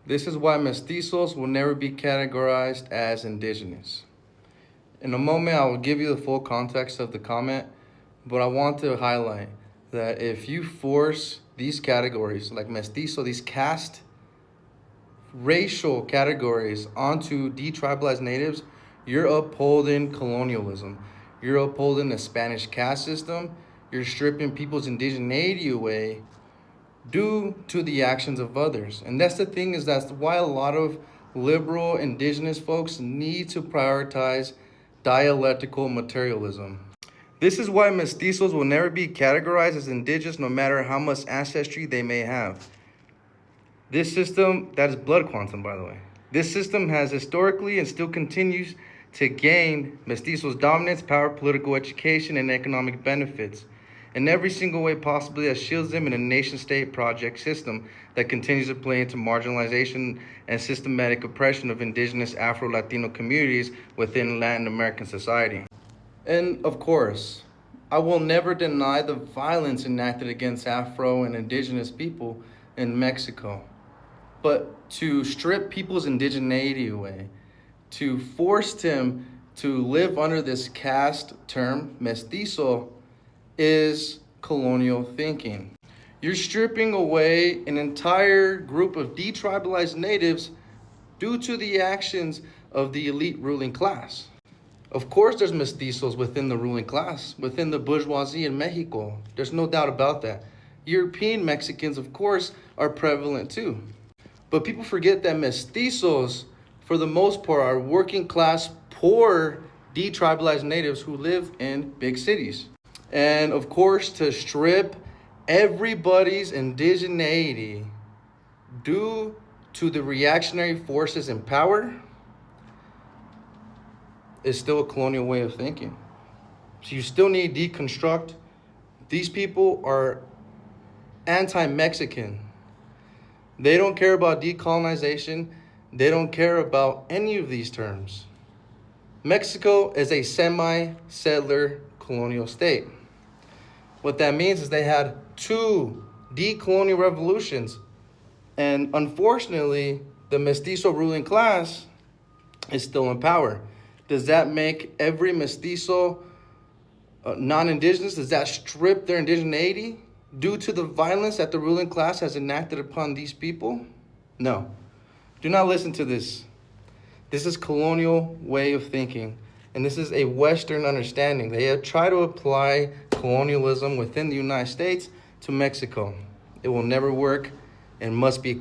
This is why mestizos will never be categorized as indigenous. In a moment, I will give you the full context of the comment, but I want to highlight that if you force these categories, like mestizo, these caste racial categories onto detribalized natives, you're upholding colonialism. You're upholding the Spanish caste system. You're stripping people's indigeneity away due to the actions of others. And that's the thing, is that's why a lot of liberal indigenous folks need to prioritize dialectical materialism. This is why mestizos will never be categorized as indigenous no matter how much ancestry they may have. This system, that is blood quantum, by the way. This system has historically and still continues to gain mestizos dominance, power, political education, and economic benefits in every single way possible that shields them in a nation-state project system that continues to play into marginalization and systematic oppression of indigenous Afro-Latino communities within Latin American society. And of course, I will never deny the violence enacted against Afro and indigenous people in Mexico. But to strip people's indigeneity away, to force them to live under this caste term, mestizo, is colonial thinking. You're stripping away an entire group of detribalized natives due to the actions of the elite ruling class. Of course, there's mestizos within the ruling class, within the bourgeoisie in Mexico. There's no doubt about that. European Mexicans, of course, are prevalent too. But people forget that mestizos, for the most part, are working class, poor, detribalized natives who live in big cities. And of course, to strip everybody's indigeneity due to the reactionary forces in power is still a colonial way of thinking. So you still need to deconstruct. These people are anti-Mexican. They don't care about decolonization. They don't care about any of these terms. Mexico is a semi-settler colonial state. What that means is they had two decolonial revolutions. And unfortunately, the mestizo ruling class is still in power. Does that make every mestizo non-indigenous? Does that strip their indigeneity due to the violence that the ruling class has enacted upon these people? No. Do not listen to this. This is colonial way of thinking, and this is a Western understanding. They have tried to apply colonialism within the United States to Mexico. It will never work and must be